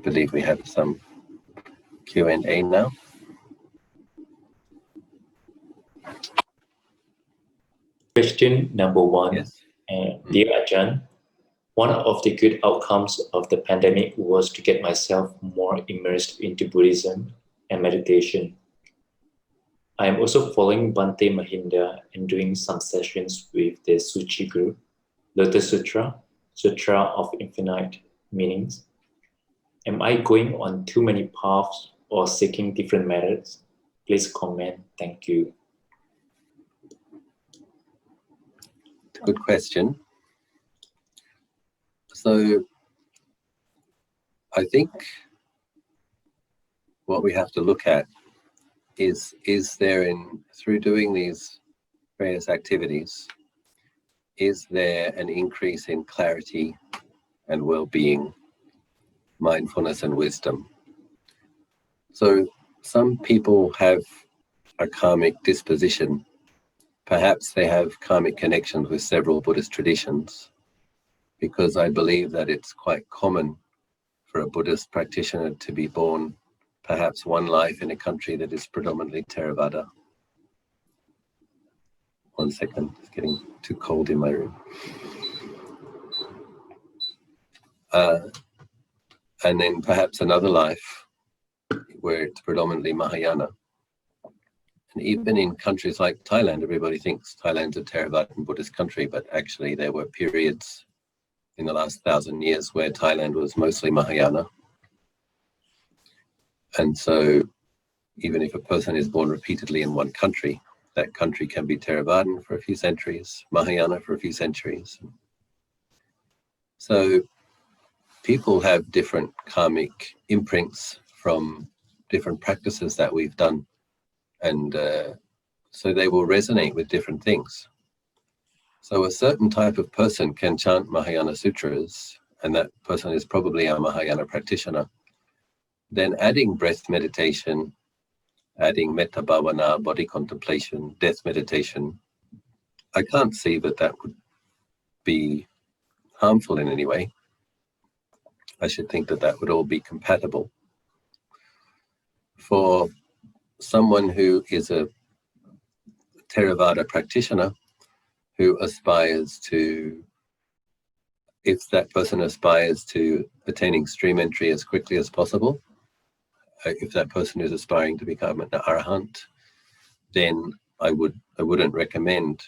believe we have some Q&A now. Question number 1. Yes. Dear Ajahn, one of the good outcomes of the pandemic was to get myself more immersed into Buddhism and meditation. I am also following Bhante Mahinda and doing some sessions with the Tzu Chi group, Lotus Sutra, Sutra of Infinite Meanings. Am I going on too many paths or seeking different methods? Please comment. Thank you. Good question. So I think what we have to look at is there through doing these various activities, is there an increase in clarity and well-being, mindfulness and wisdom? So some people have a karmic disposition. Perhaps they have karmic connections with several Buddhist traditions, because I believe that it's quite common for a Buddhist practitioner to be born perhaps one life in a country that is predominantly Theravada. 1 second, it's getting too cold in my room. And then perhaps another life where it's predominantly Mahayana. And even in countries like Thailand, everybody thinks Thailand's a Theravada Buddhist country, but actually there were periods in the last 1,000 years where Thailand was mostly Mahayana. And so even if a person is born repeatedly in one country, that country can be Theravadan for a few centuries, Mahayana for a few centuries. So people have different karmic imprints from different practices that we've done. And so they will resonate with different things. So a certain type of person can chant Mahayana sutras, and that person is probably a Mahayana practitioner. Then adding breath meditation, adding metta bhavana, body contemplation, death meditation, I can't see that that would be harmful in any way. I should think that that would all be compatible. For someone who is a Theravada practitioner, who aspires to, if that person aspires to attaining stream entry as quickly as possible, if that person is aspiring to become an arahant, then I wouldn't recommend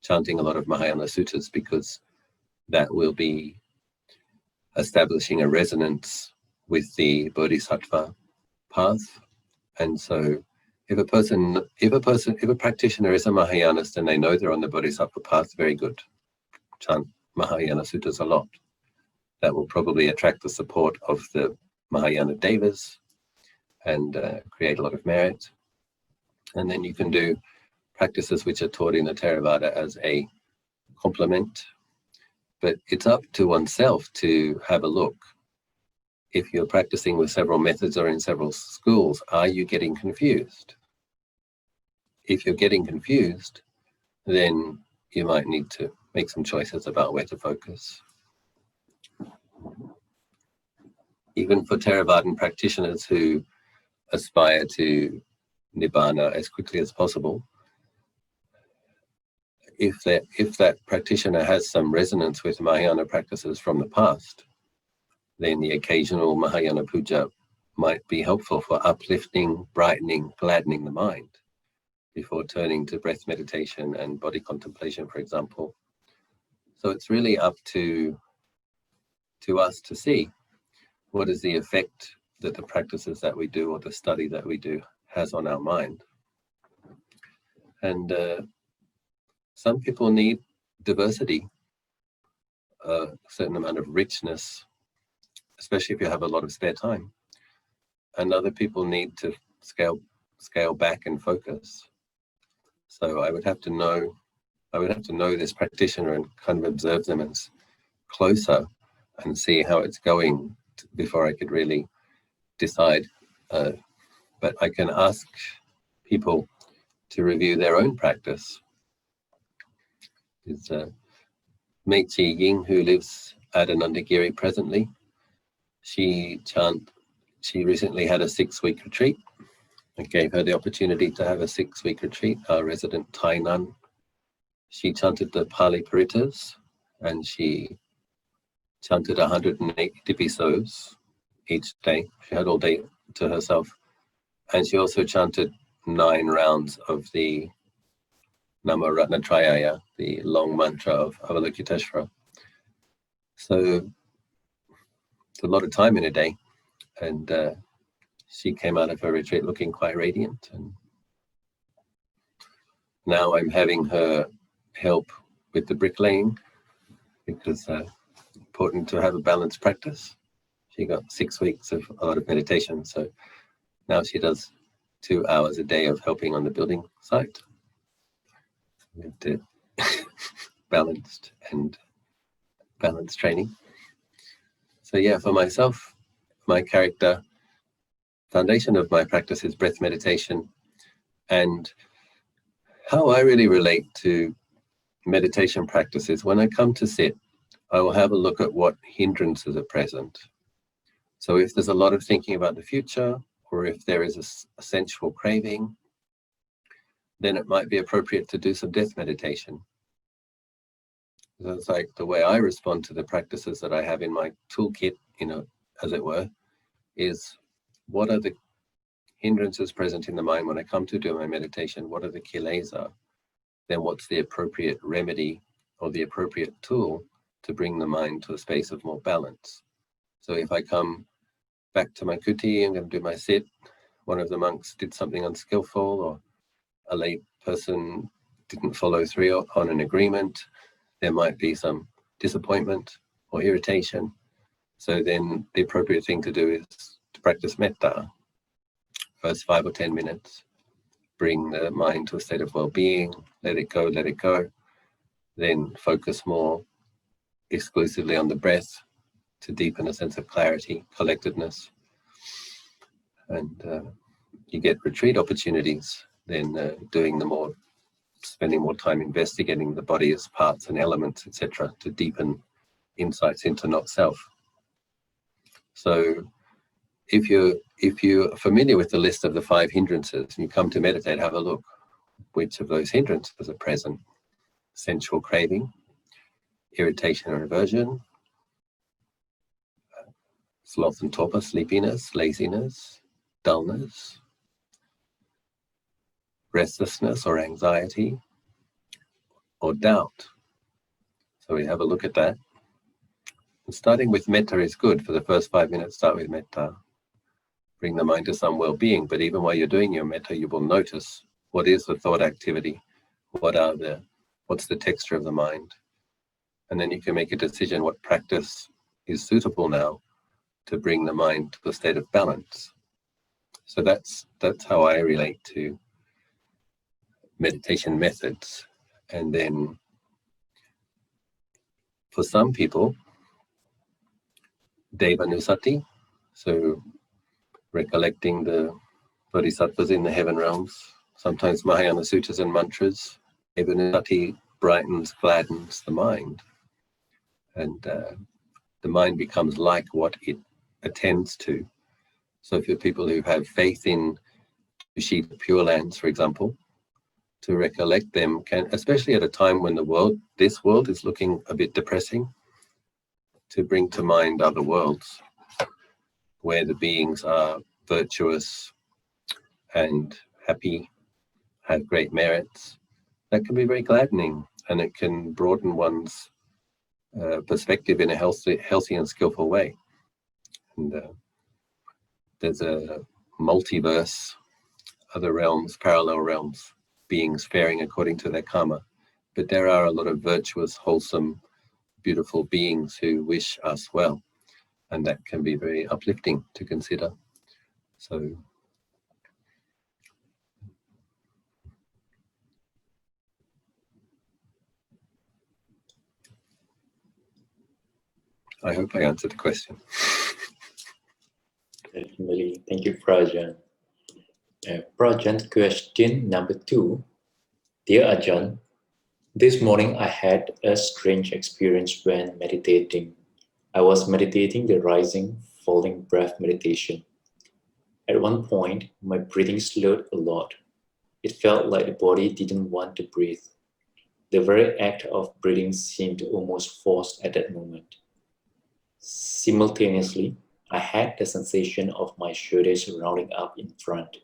chanting a lot of Mahayana sutras, because that will be establishing a resonance with the bodhisattva path. And so if a practitioner is a Mahayanist and they know they're on the bodhisattva path, very good. Chant Mahayana sutras a lot. That will probably attract the support of the Mahayana devas and create a lot of merit. And then you can do practices which are taught in the Theravada as a complement. But it's up to oneself to have a look. If you're practicing with several methods or in several schools, are you getting confused? If you're getting confused, then you might need to make some choices about where to focus. Even for Theravadan practitioners who aspire to Nibbana as quickly as possible, if that practitioner has some resonance with Mahayana practices from the past, then the occasional Mahayana puja might be helpful for uplifting, brightening, gladdening the mind before turning to breath meditation and body contemplation, for example. So it's really up to us to see what is the effect that the practices that we do or the study that we do has on our mind. And some people need diversity, a certain amount of richness, especially if you have a lot of spare time. And other people need to scale back and focus. So I would have to know this practitioner and kind of observe them as closer and see how it's going before I could really decide. But I can ask people to review their own practice. There's Meitji Ying, who lives at Anandagiri presently. She recently had a 6-week retreat. I gave her the opportunity to have a 6-week retreat, our resident Thai nun. She chanted the Pali Paritas, and she chanted 108 dipisos each day. She had all day to herself. And she also chanted 9 rounds of the Namo Ratnatrayaya, the long mantra of Avalokiteshvara. So it's a lot of time in a day. And she came out of her retreat looking quite radiant. And now I'm having her help with the bricklaying, because important to have a balanced practice. She got 6 weeks of a lot of meditation, so now she does 2 hours a day of helping on the building site. With the balanced training. So yeah, for myself, my character, foundation of my practice is breath meditation, and how I really relate to meditation practices, when I come to sit, I will have a look at what hindrances are present. So if there's a lot of thinking about the future, or if there is a sensual craving, then it might be appropriate to do some death meditation. So it's like the way I respond to the practices that I have in my toolkit, as it were, is what are the hindrances present in the mind when I come to do my meditation? What are the kilesa? Then what's the appropriate remedy or the appropriate tool to bring the mind to a space of more balance? So if I come back to my kuti, I'm going to do my sit, one of the monks did something unskillful, or a lay person didn't follow through on an agreement, there might be some disappointment or irritation. So then the appropriate thing to do is to practice metta. First 5 or 10 minutes, bring the mind to a state of well-being, let it go, then focus more exclusively on the breath to deepen a sense of clarity, collectedness. And you get retreat opportunities, then spending more time investigating the body as parts and elements, etc., to deepen insights into not self. So if you're familiar with the list of the 5 hindrances and you come to meditate, have a look which of those hindrances are present. Sensual craving, irritation and aversion, sloth and torpor, sleepiness, laziness, dullness, restlessness or anxiety, or doubt. So we have a look at that. And starting with metta is good. For the first 5 minutes, start with metta. Bring the mind to some well-being, but even while you're doing your metta, you will notice what is the thought activity, what's the texture of the mind. And then you can make a decision what practice is suitable now to bring the mind to a state of balance. So that's how I relate to meditation methods. And then for some people, Devanusati, so recollecting the bodhisattvas in the heaven realms, sometimes Mahayana sutras and mantras. Devanusati brightens, gladdens the mind, and the mind becomes like what it attends to. So for people who have faith in Tzu Chi, the Pure Lands, for example, to recollect them can, especially at a time when this world is looking a bit depressing, to bring to mind other worlds where the beings are virtuous and happy, have great merits. That can be very gladdening, and it can broaden one's perspective in a healthy and skillful way. And there's a multiverse, other realms, parallel realms, beings faring according to their karma. But there are a lot of virtuous, wholesome, beautiful beings who wish us well. And that can be very uplifting to consider. So I hope I answered the question. Definitely. Thank you, Prajan. Prajan, question number 2. Dear Ajahn, this morning I had a strange experience when meditating. I was meditating the rising falling breath meditation. At one point, my breathing slowed a lot. It felt like the body didn't want to breathe. The very act of breathing seemed almost forced at that moment. Simultaneously, I had the sensation of my shoulders rounding up in front.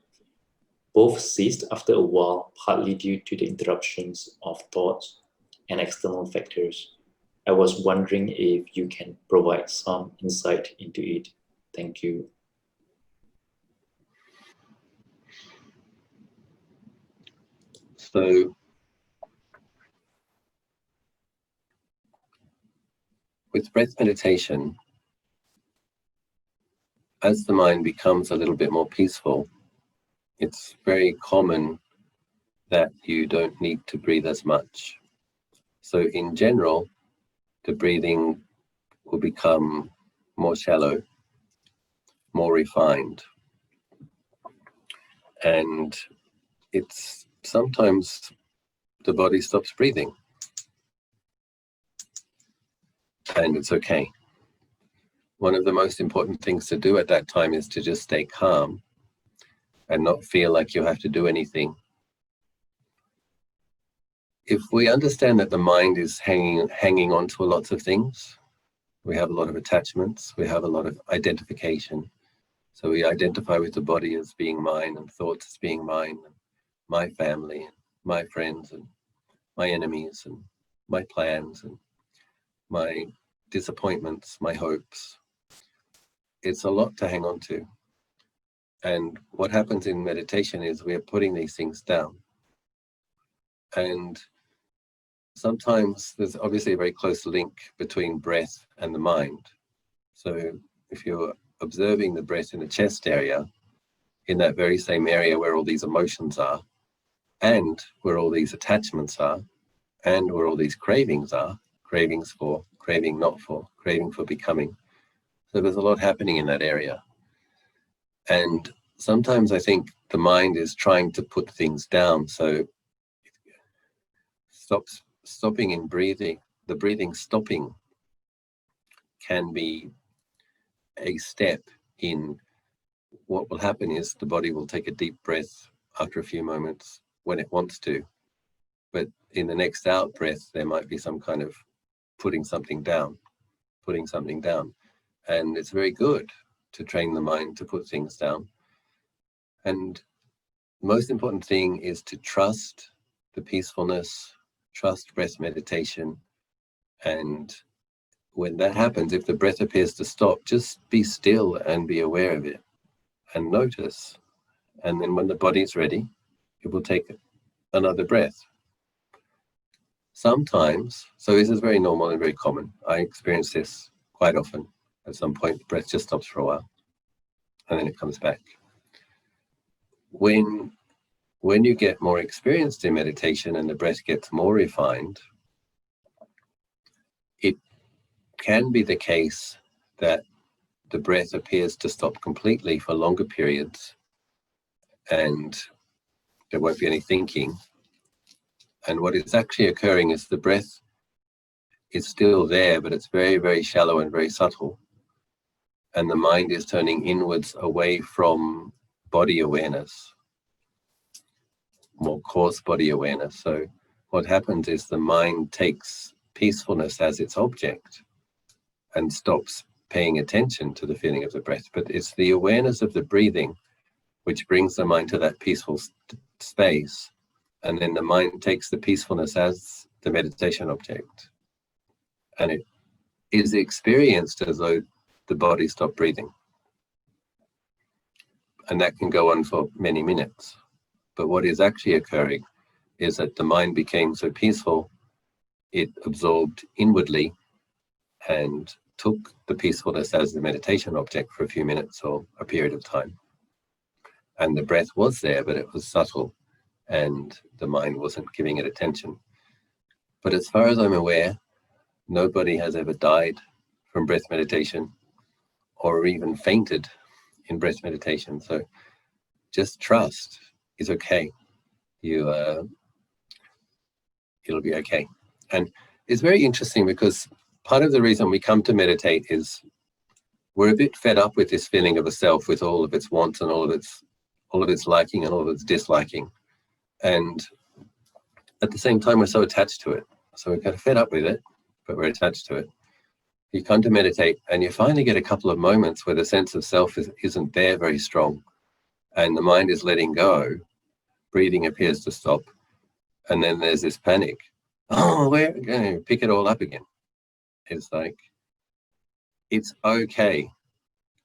Both ceased after a while, partly due to the interruptions of thoughts and external factors. I was wondering if you can provide some insight into it. Thank you. So, with breath meditation, as the mind becomes a little bit more peaceful, it's very common that you don't need to breathe as much. So in general, the breathing will become more shallow, more refined. And it's sometimes the body stops breathing. And it's okay. One of the most important things to do at that time is to just stay calm and not feel like you have to do anything. If we understand that the mind is hanging on to lots of things, we have a lot of attachments, we have a lot of identification. So we identify with the body as being mine, and thoughts as being mine, and my family, and my friends, and my enemies, and my plans, and my disappointments, my hopes. It's a lot to hang on to. And what happens in meditation is we are putting these things down. And sometimes there's obviously a very close link between breath and the mind. So if you're observing the breath in the chest area, in that very same area where all these emotions are, and where all these attachments are, and where all these cravings are, cravings for, craving not for, craving for becoming. So there's a lot happening in that area. And sometimes I think the mind is trying to put things down. So stopping in breathing, the breathing stopping can be a step in what will happen is the body will take a deep breath after a few moments when it wants to. But in the next out breath, there might be some kind of putting something down. And it's very good to train the mind to put things down. And the most important thing is to trust the peacefulness, trust breath meditation. And when that happens, if the breath appears to stop, just be still and be aware of it and notice. And then when the body's ready, it will take another breath. Sometimes, so this is very normal and very common. I experience this quite often. At some point, the breath just stops for a while, and then it comes back. When you get more experienced in meditation and the breath gets more refined, it can be the case that the breath appears to stop completely for longer periods, and there won't be any thinking. And what is actually occurring is the breath is still there, but it's very, very shallow and very subtle. And the mind is turning inwards away from body awareness, more coarse body awareness. So what happens is the mind takes peacefulness as its object and stops paying attention to the feeling of the breath. But it's the awareness of the breathing which brings the mind to that peaceful space. And then the mind takes the peacefulness as the meditation object. And it is experienced as though the body stopped breathing. And that can go on for many minutes. But what is actually occurring is that the mind became so peaceful, it absorbed inwardly and took the peacefulness as the meditation object for a few minutes or a period of time. And the breath was there, but it was subtle, and the mind wasn't giving it attention. But as far as I'm aware, nobody has ever died from breath meditation or even fainted in breath meditation. So just trust is okay. It'll be okay. And it's very interesting because part of the reason we come to meditate is we're a bit fed up with this feeling of a self, with all of its wants and all of its liking and all of its disliking. And at the same time, we're so attached to it. So we're kind of fed up with it, but we're attached to it. You come to meditate and you finally get a couple of moments where the sense of self isn't there very strong, and the mind is letting go, breathing appears to stop, and then there's this panic. Oh, we're going to pick it all up again. It's like, it's okay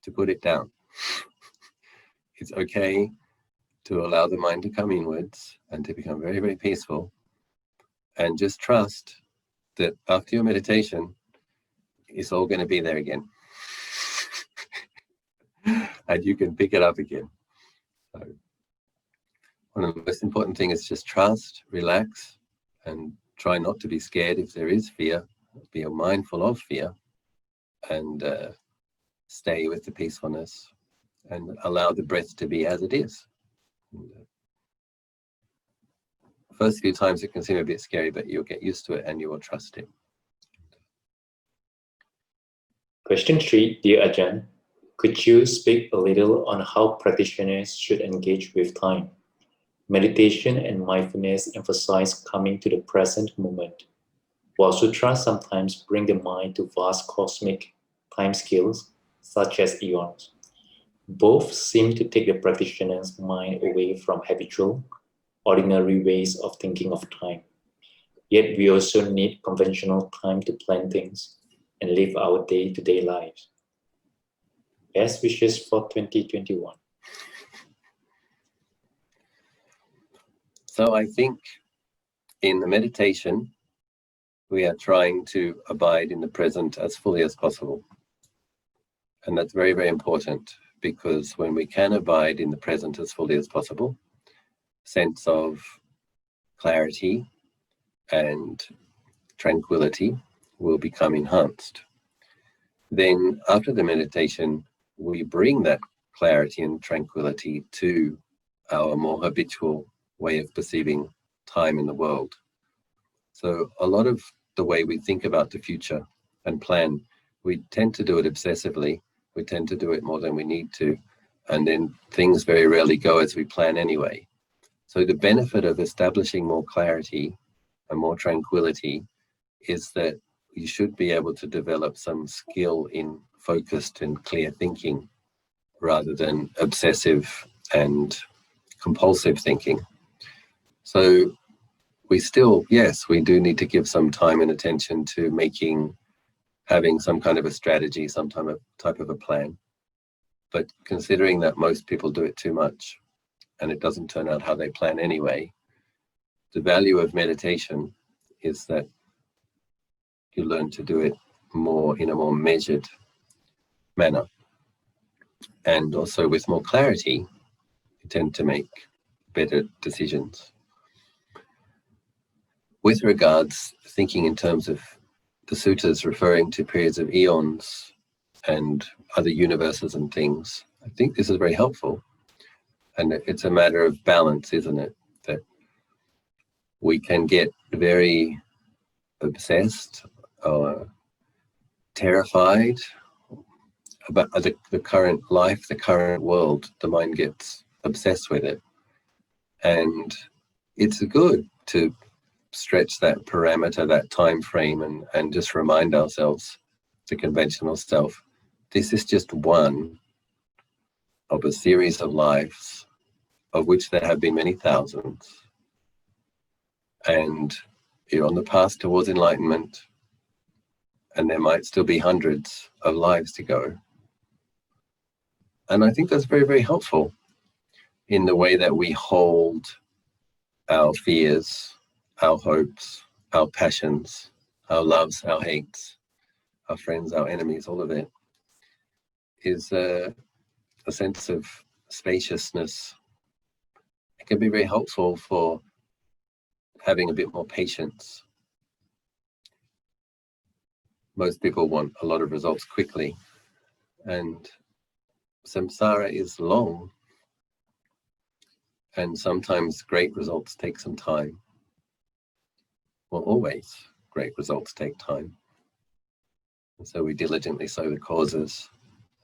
to put it down. It's okay to allow the mind to come inwards and to become very, very peaceful, and just trust that after your meditation, it's all going to be there again. And you can pick it up again. So one of the most important things is just trust, relax, and try not to be scared if there is fear. Be mindful of fear, and stay with the peacefulness and allow the breath to be as it is. And, first few times it can seem a bit scary, but you'll get used to it and you will trust it. Question 3, dear Ajahn, could you speak a little on how practitioners should engage with time? Meditation and mindfulness emphasize coming to the present moment, while sutras sometimes bring the mind to vast cosmic time scales, such as aeons. Both seem to take the practitioner's mind away from habitual, ordinary ways of thinking of time. Yet we also need conventional time to plan things and live our day-to-day lives. Best wishes for 2021. So I think in the meditation, we are trying to abide in the present as fully as possible. And that's very, very important, because when we can abide in the present as fully as possible, sense of clarity and tranquility will become enhanced. Then after the meditation, we bring that clarity and tranquility to our more habitual way of perceiving time in the world. So a lot of the way we think about the future and plan, we tend to do it obsessively. We tend to do it more than we need to. And then things very rarely go as we plan anyway. So the benefit of establishing more clarity and more tranquility is that you should be able to develop some skill in focused and clear thinking rather than obsessive and compulsive thinking. So we still, yes, we do need to give some time and attention to having some kind of a strategy, some type of a plan. But considering that most people do it too much and it doesn't turn out how they plan anyway, the value of meditation is that you learn to do it more in a more measured manner. And also with more clarity, you tend to make better decisions. With regards thinking in terms of the sutras referring to periods of eons and other universes and things, I think this is very helpful. And it's a matter of balance, isn't it? That we can get very obsessed or terrified about the current life, the current world. The mind gets obsessed with it. And it's good to stretch that parameter, that time frame, and just remind ourselves, the conventional self, this is just one of a series of lives, of which there have been many thousands. And you're on the path towards enlightenment, and there might still be hundreds of lives to go. And I think that's very, very helpful in the way that we hold our fears, our hopes, our passions, our loves, our hates, our friends, our enemies, all of it is a sense of spaciousness. It can be very helpful for having a bit more patience. Most people want a lot of results quickly, and samsara is long, and sometimes great results take some time. Well, always great results take time. And so we diligently sow the causes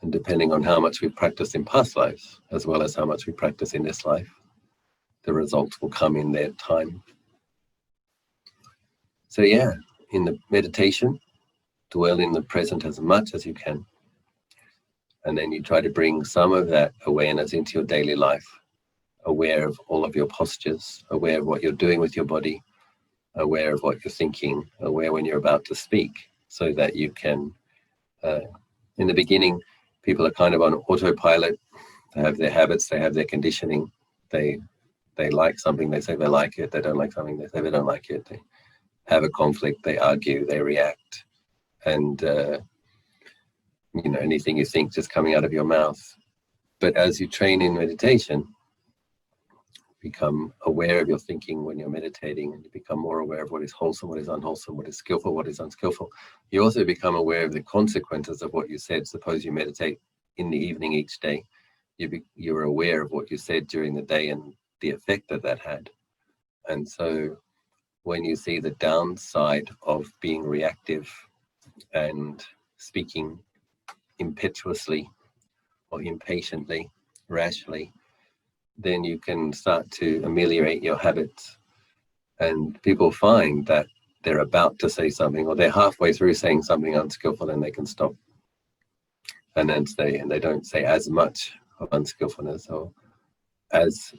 And depending on how much we've practiced in past lives, as well as how much we practice in this life, the results will come in their time. So yeah, in the meditation, dwell in the present as much as you can. And then you try to bring some of that awareness into your daily life, aware of all of your postures, aware of what you're doing with your body, aware of what you're thinking, aware when you're about to speak, so that you can, in the beginning, people are kind of on autopilot. They have their habits, they have their conditioning. They like something, they say they like it. They don't like something, they say they don't like it. They have a conflict, they argue, they react. And, anything you think just coming out of your mouth. But as you train in meditation, become aware of your thinking when you're meditating, and you become more aware of what is wholesome, what is unwholesome, what is skillful, what is unskillful. You also become aware of the consequences of what you said. Suppose you meditate in the evening each day. You're aware of what you said during the day and the effect that had. And so when you see the downside of being reactive and speaking impetuously or impatiently, rashly, then you can start to ameliorate your habits. And people find that they're about to say something, or they're halfway through saying something unskillful, and they can stop and then stay, and they don't say as much of unskillfulness. Or as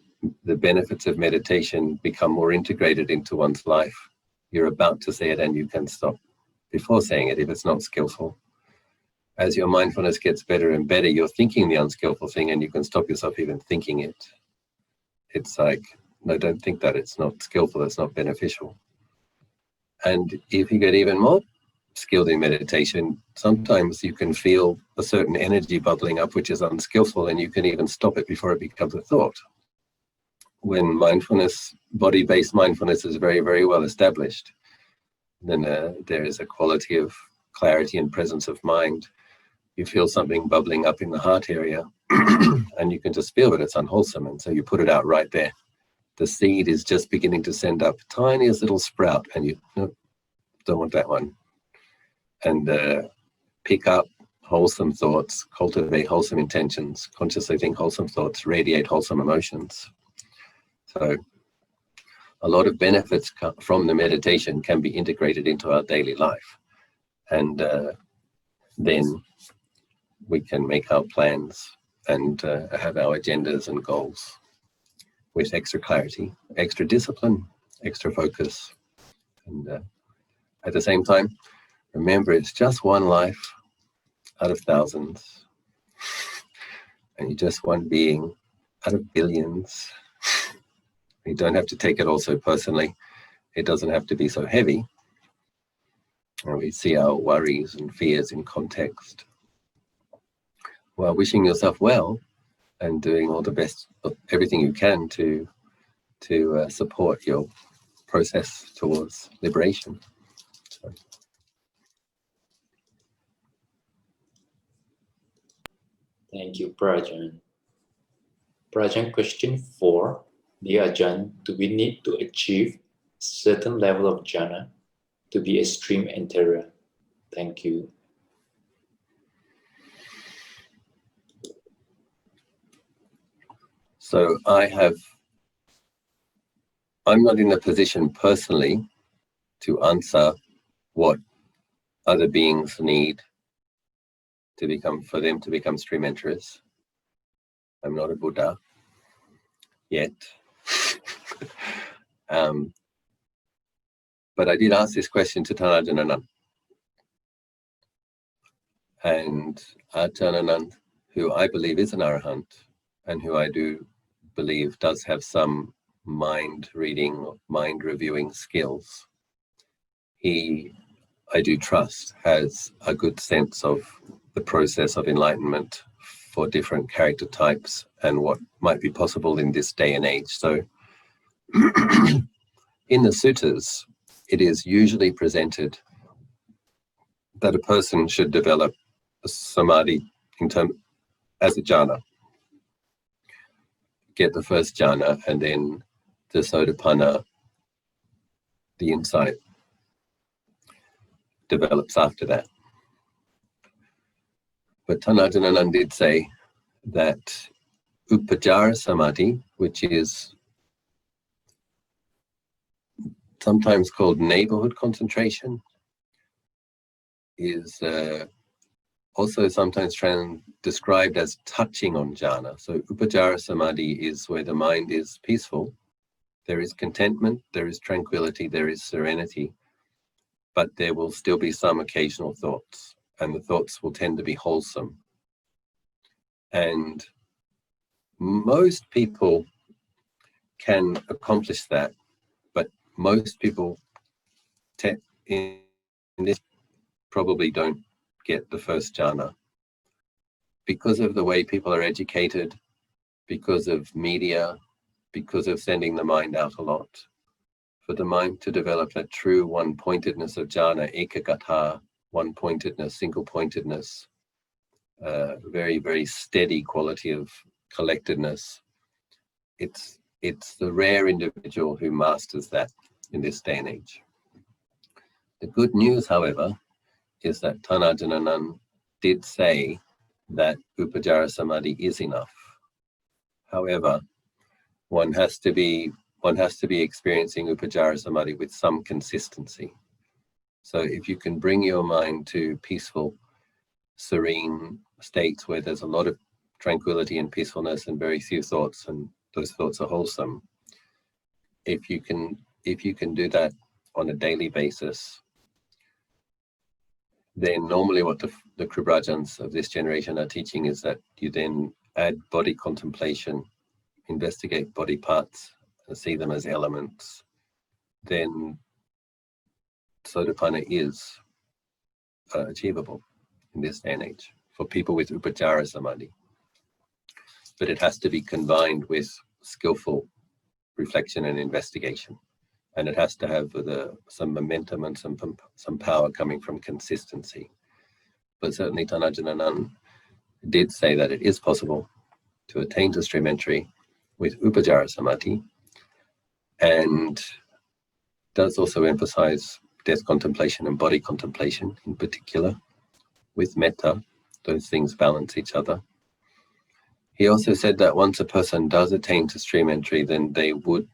the benefits of meditation become more integrated into one's life, you're about to say it and you can stop before saying it if it's not skillful. As your mindfulness gets better and better, you're thinking the unskillful thing and you can stop yourself even thinking it. It's like, no, don't think that. It's not skillful, it's not beneficial. And if you get even more skilled in meditation, sometimes you can feel a certain energy bubbling up which is unskillful, and you can even stop it before it becomes a thought. When mindfulness, body-based mindfulness is very, very well established, then there is a quality of clarity and presence of mind. You feel something bubbling up in the heart area and you can just feel that it's unwholesome, and so you put it out right there. The seed is just beginning to send up tiniest little sprout, and you don't want that one. And pick up wholesome thoughts, cultivate wholesome intentions, consciously think wholesome thoughts, radiate wholesome emotions. So a lot of benefits from the meditation can be integrated into our daily life. And then we can make our plans and have our agendas and goals with extra clarity, extra discipline, extra focus. And at the same time, remember, it's just one life out of thousands. And you're just one being out of billions. You don't have to take it all so personally. It doesn't have to be so heavy. And we see our worries and fears in context, while wishing yourself well and doing all the best, everything you can to support your process towards liberation. So. Thank you, Prajan. Prajan, question 4. Dear Ajahn, do we need to achieve a certain level of jhana to be a stream enterer? Thank you. So I'm not in a position personally to answer what other beings need for them to become stream enterers. I'm not a Buddha yet. But I did ask this question to Tanajananand. And Ajahn, who I believe is an arahant, and who I do believe does have some mind reading, mind reviewing skills, I do trust, has a good sense of the process of enlightenment for different character types and what might be possible in this day and age. So in the suttas, it is usually presented that a person should develop a samadhi as a jhana. Get the first jhana, and then the sotapanna, the insight, develops after that. But Tanajananand did say that Upajara Samadhi, which is sometimes called neighborhood concentration, is also sometimes described as touching on jhana. So Upajara Samadhi is where the mind is peaceful. There is contentment, there is tranquility, there is serenity, but there will still be some occasional thoughts, and the thoughts will tend to be wholesome. And most people can accomplish that, but most people in this probably don't get the first jhana because of the way people are educated, because of media, because of sending the mind out a lot. For the mind to develop that true one-pointedness of jhana, ekagata, one-pointedness, single-pointedness, very, very steady quality of collectedness, it's the rare individual who masters that in this day and age. The good news, however, is that Tanajananand did say that Upajara Samadhi is enough. However, one has to be experiencing Upajara Samadhi with some consistency. So if you can bring your mind to peaceful, serene states where there's a lot of tranquility and peacefulness and very few thoughts, and those thoughts are wholesome, if you can do that on a daily basis, then normally what the Kribrajans of this generation are teaching is that you then add body contemplation, investigate body parts, and see them as elements. Then Sotapanna is achievable in this day and age for people with Upajara Samadhi. But it has to be combined with skillful reflection and investigation. And it has to have some momentum and some power coming from consistency. But certainly Tanajananand did say that it is possible to attain to stream entry with Upajara Samadhi, and does also emphasize death contemplation and body contemplation in particular. With metta, those things balance each other. He also said that once a person does attain to stream entry, then they would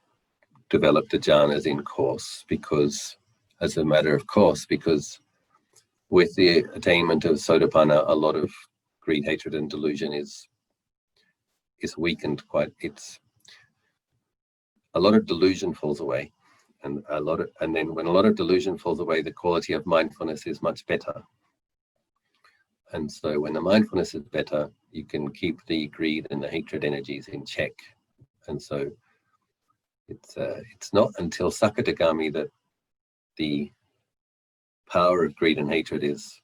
develop the jhanas in course, because as a matter of course, because with the attainment of Sotapanna, a lot of greed, hatred, and delusion is weakened quite. A lot of delusion falls away, and then when a lot of delusion falls away, the quality of mindfulness is much better. And so when the mindfulness is better, you can keep the greed and the hatred energies in check. And so it's not until Sakadagami that the power of greed and hatred is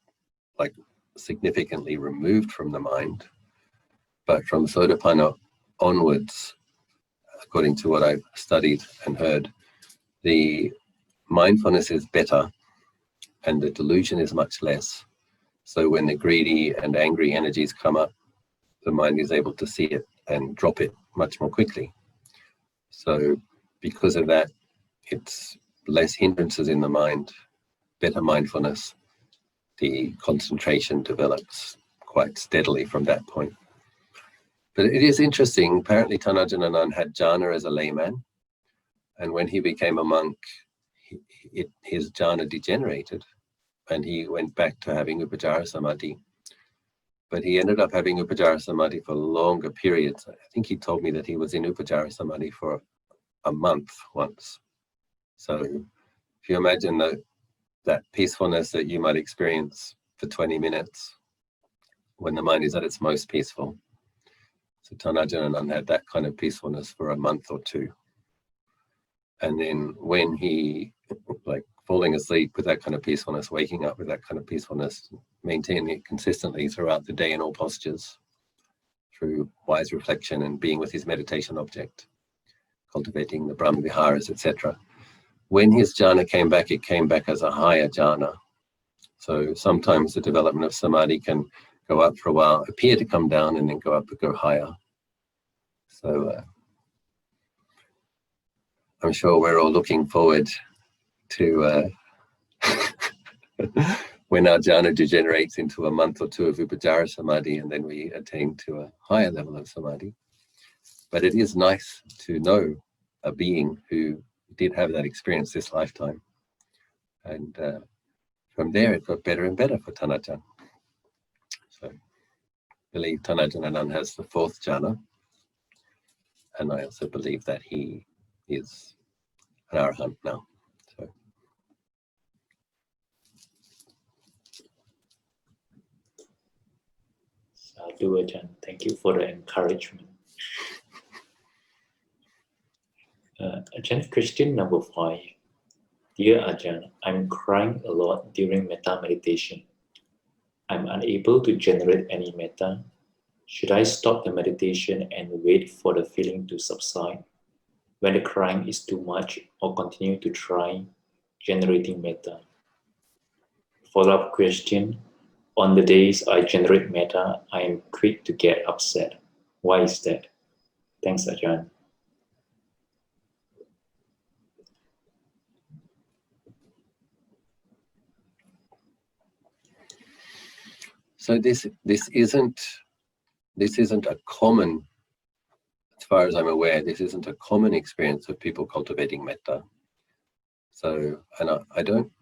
like significantly removed from the mind. But from Sotapanna onwards, according to what I've studied and heard, the mindfulness is better and the delusion is much less. So when the greedy and angry energies come up, the mind is able to see it and drop it much more quickly. So because of that, it's less hindrances in the mind, better mindfulness. The concentration develops quite steadily from that point. But it is interesting, apparently Tanajananand had jhana as a layman, and when he became a monk, his jhana degenerated, and he went back to having Upajara Samadhi. But he ended up having Upajara Samadhi for longer periods. I think he told me that he was in Upajara Samadhi for a month once. So if you imagine that peacefulness that you might experience for 20 minutes when the mind is at its most peaceful. So Tanajananand had that kind of peacefulness for a month or two. And then when he, like falling asleep with that kind of peacefulness, waking up with that kind of peacefulness, maintaining it consistently throughout the day in all postures, through wise reflection and being with his meditation object, cultivating the Brahma Viharas, etc. When his jhana came back, it came back as a higher jhana. So sometimes the development of samadhi can go up for a while, appear to come down, and then go up and go higher. So I'm sure we're all looking forward to when our jhana degenerates into a month or two of upajjhara samadhi, and then we attain to a higher level of samadhi. But it is nice to know a being who did have that experience this lifetime. And from there, it got better and better for Tanajan. So I believe Tanajan has the fourth jhana. And I also believe that he is an arahant now. So. Sadhu Ajahn, thank you for the encouragement. Ajahn, question number 5. Dear Ajahn, I'm crying a lot during metta meditation. I'm unable to generate any metta. Should I stop the meditation and wait for the feeling to subside when the crying is too much, or continue to try generating metta? Follow-up question. On the days I generate metta, I am quick to get upset. Why is that? Thanks, Ajahn. So this isn't a common, as far as I'm aware, this isn't a common experience of people cultivating metta. So, and I don't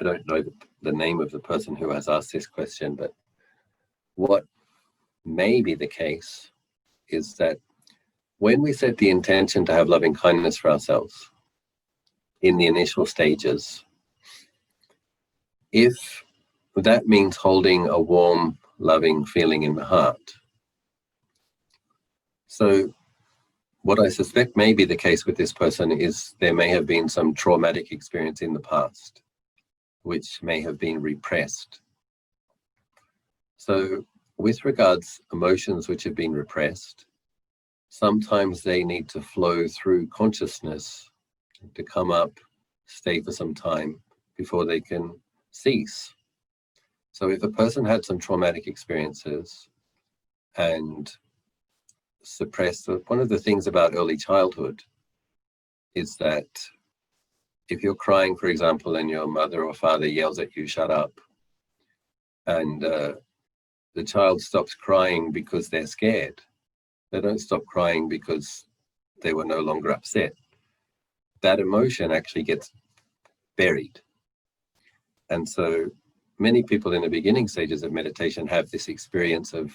know the name of the person who has asked this question, but what may be the case is that when we set the intention to have loving kindness for ourselves in the initial stages, if that means holding a warm, loving feeling in the heart. So what I suspect may be the case with this person is there may have been some traumatic experience in the past, which may have been repressed. So with regards emotions which have been repressed, sometimes they need to flow through consciousness to come up, stay for some time before they can cease. So if a person had some traumatic experiences and suppressed, one of the things about early childhood is that if you're crying, for example, and your mother or father yells at you, shut up, and the child stops crying because they're scared. They don't stop crying because they were no longer upset. That emotion actually gets buried. And so many people in the beginning stages of meditation have this experience of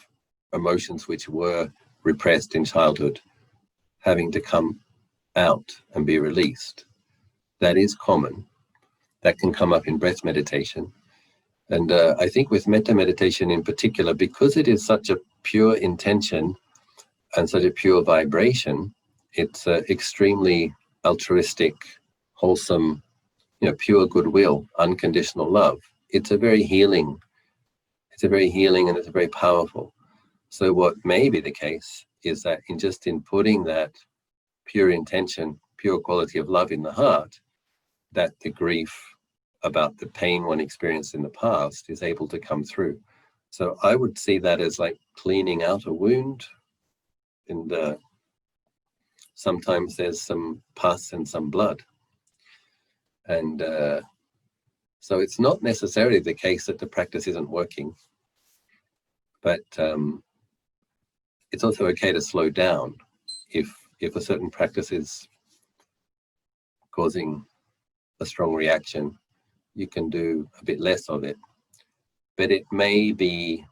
emotions which were repressed in childhood having to come out and be released. That is common. That can come up in breath meditation. And I think with metta meditation in particular, because it is such a pure intention and such a pure vibration, it's extremely altruistic, wholesome, pure goodwill, unconditional love. It's a very healing and it's very powerful. So what may be the case is that in putting that pure intention, pure quality of love in the heart, that the grief about the pain one experienced in the past is able to come through. So I would see that as like cleaning out a wound, and sometimes there's some pus and some blood. And so it's not necessarily the case that the practice isn't working, but it's also okay to slow down if a certain practice is causing a strong reaction. You can do a bit less of it, but it may be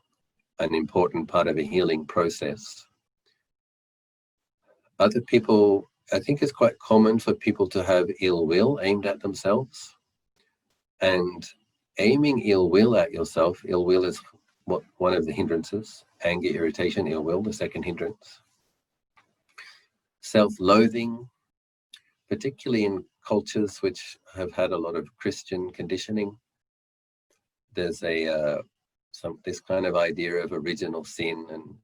an important part of a healing process. Other people, I think it's quite common for people to have ill will aimed at themselves, and aiming ill will at yourself, ill will is one of the hindrances. Anger, irritation, ill will, the second hindrance. Self-loathing, particularly in cultures which have had a lot of Christian conditioning. There's this kind of idea of original sin and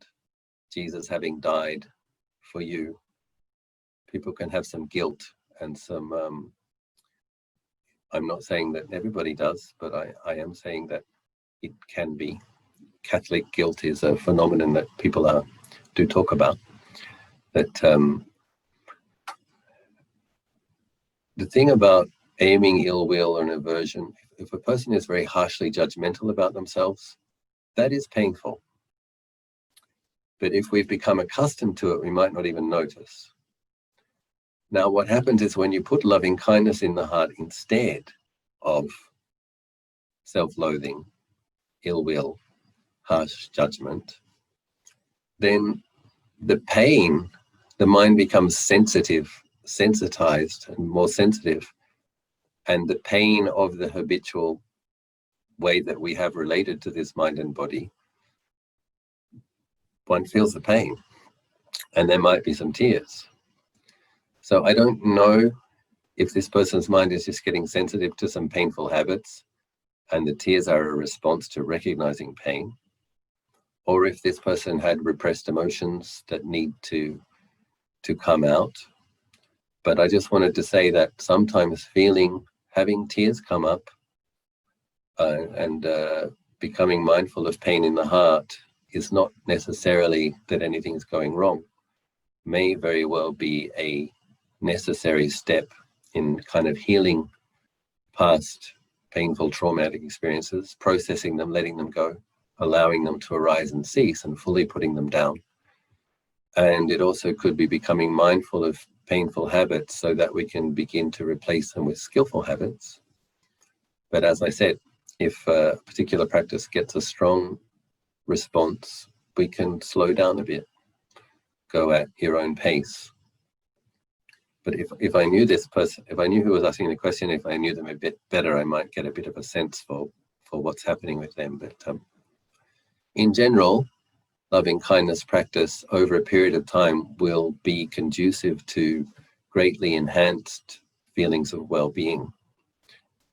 Jesus having died for you. People can have some guilt and some, I'm not saying that everybody does, but I am saying that it can be. Catholic guilt is a phenomenon that people do talk about. That the thing about aiming ill will or an aversion, if a person is very harshly judgmental about themselves, that is painful. But if we've become accustomed to it, we might not even notice. Now, what happens is when you put loving kindness in the heart instead of self-loathing, ill will, harsh judgment, then the pain, the mind becomes sensitized and more sensitive, and the pain of the habitual way that we have related to this mind and body, one feels the pain, and there might be some tears. So I don't know if this person's mind is just getting sensitive to some painful habits and the tears are a response to recognizing pain, or if this person had repressed emotions that need to come out. But I just wanted to say that sometimes having tears come up and becoming mindful of pain in the heart is not necessarily that anything's going wrong. May very well be a necessary step in kind of healing past painful traumatic experiences, processing them, letting them go, allowing them to arise and cease, and fully putting them down. And it also could be becoming mindful of painful habits so that we can begin to replace them with skillful habits. But as I said, if a particular practice gets a strong response, we can slow down a bit, go at your own pace. But if I knew this person, if I knew who was asking the question, if I knew them a bit better, I might get a bit of a sense for what's happening with them. But in general, loving kindness practice over a period of time will be conducive to greatly enhanced feelings of well-being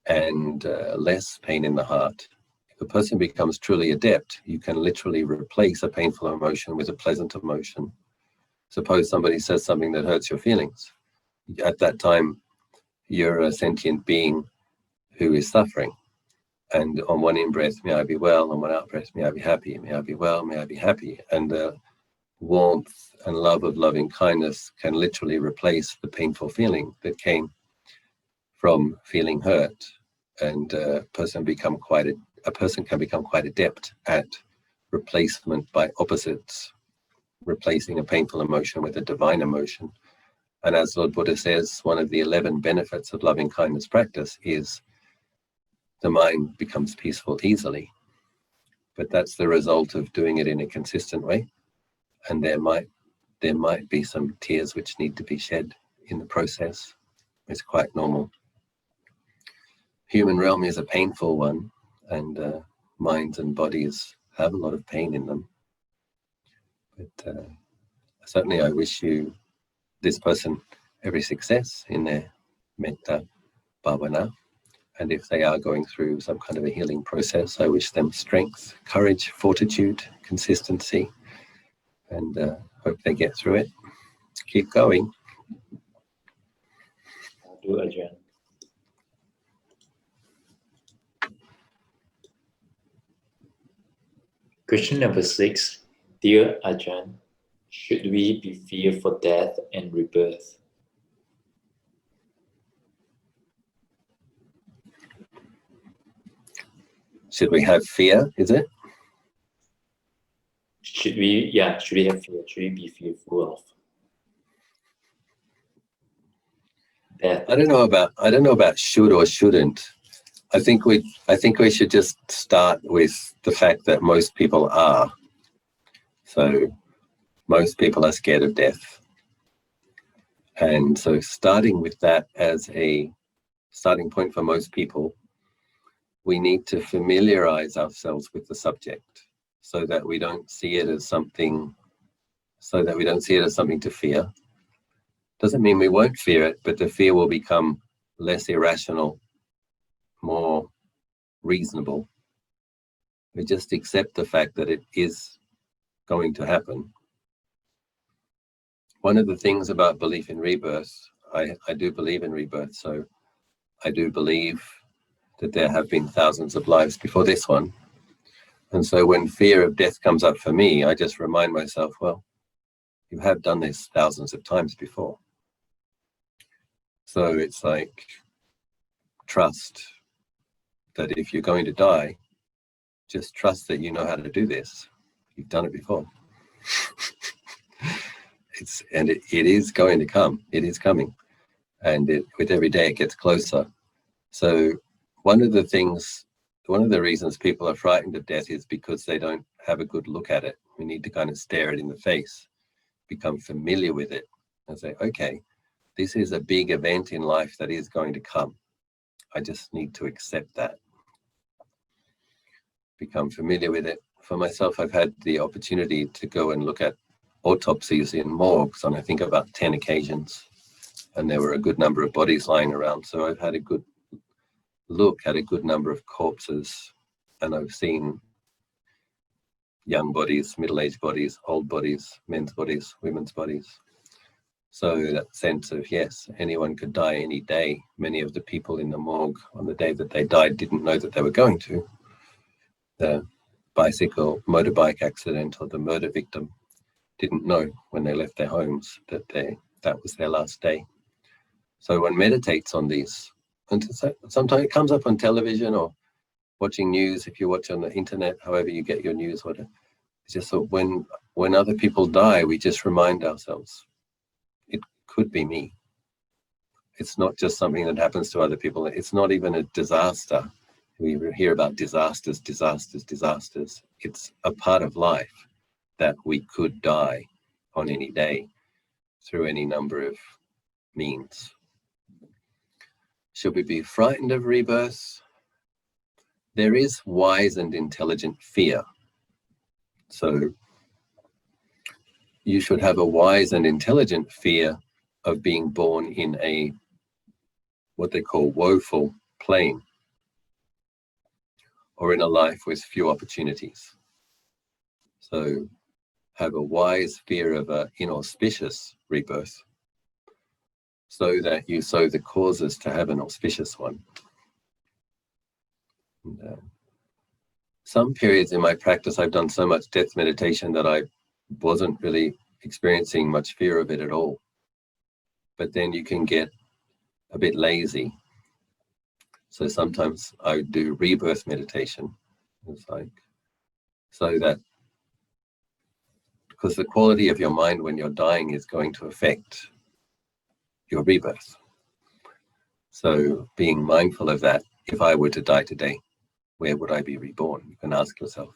and less pain in the heart. If a person becomes truly adept, you can literally replace a painful emotion with a pleasant emotion. Suppose somebody says something that hurts your feelings. At that time, you're a sentient being who is suffering. And on one in-breath, may I be well. On one out-breath, may I be happy. May I be well. May I be happy. And the warmth and love of loving kindness can literally replace the painful feeling that came from feeling hurt. And a person can become quite adept at replacement by opposites, replacing a painful emotion with a divine emotion. And as Lord Buddha says, one of the 11 benefits of loving kindness practice is the mind becomes peaceful easily. But that's the result of doing it in a consistent way. And there might be some tears which need to be shed in the process. It's quite normal. Human realm is a painful one, and minds and bodies have a lot of pain in them. But certainly I wish this person every success in their metta bhavana. And if they are going through some kind of a healing process, I wish them strength, courage, fortitude, consistency, and hope they get through it. Keep going. Do Ajahn. Question number 6. Dear Ajahn, should we be fear for death and rebirth? Should we have fear, is it? Should we have fear? Should we be fearful of death? I don't know about should or shouldn't. I think we should just start with the fact that most people are. So most people are scared of death. And so starting with that as a starting point for most people, we need to familiarize ourselves with the subject so that we don't see it as something to fear. Doesn't mean we won't fear it, but the fear will become less irrational, more reasonable. We just accept the fact that it is going to happen. One of the things about belief in rebirth, I do believe in rebirth, so I do believe that there have been thousands of lives before this one. And so when fear of death comes up for me, I just remind myself, well, you have done this thousands of times before. So it's like trust that if you're going to die, just trust that you know how to do this. You've done it before. It is going to come. It is coming. And with every day it gets closer. So one of the reasons people are frightened of death is because they don't have a good look at it. We need to kind of stare it in the face, become familiar with it, and say, okay, this is a big event in life that is going to come. I just need to accept that. Become familiar with it. For myself, I've had the opportunity to go and look at autopsies in morgues on I think about 10 occasions. And there were a good number of bodies lying around. So I've had a good look at a good number of corpses, and I've seen young bodies, middle-aged bodies, old bodies, men's bodies, women's bodies. So that sense of, yes, anyone could die any day. Many of the people in the morgue on the day that they died didn't know that they were going to. The motorbike accident, or the murder victim didn't know when they left their homes that that was their last day. So one meditates on these. And sometimes it comes up on television or watching news, if you watch on the internet, however you get your news, whatever. It's just that when other people die, we just remind ourselves, it could be me. It's not just something that happens to other people. It's not even a disaster. We hear about disasters. It's a part of life that we could die on any day through any number of means. Should we be frightened of rebirth? There is wise and intelligent fear. So you should have a wise and intelligent fear of being born in a, what they call, woeful plane, or in a life with few opportunities. So have a wise fear of an inauspicious rebirth, so that you sow the causes to have an auspicious one. And, some periods in my practice, I've done so much death meditation that I wasn't really experiencing much fear of it at all. But then you can get a bit lazy. So sometimes I do rebirth meditation. It's like, so that, because the quality of your mind when you're dying is going to affect your rebirth. So being mindful of that, if I were to die today, where would I be reborn? You can ask yourself.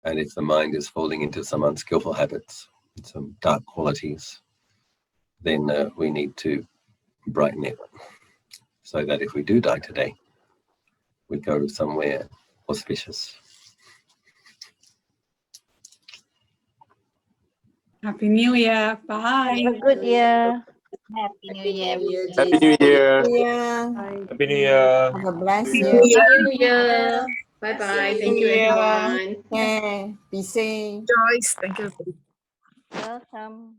And if the mind is falling into some unskillful habits, some dark qualities, then we need to brighten it, so that if we do die today, we go somewhere auspicious. Happy New Year. Bye. Have a good year. Happy New Year. Happy New Year. Bye. Happy New Year. Have a blessed Happy year. Happy New Year. Bye-bye. Thank you, everyone. Okay. Be safe. Joyce, thank you. Welcome.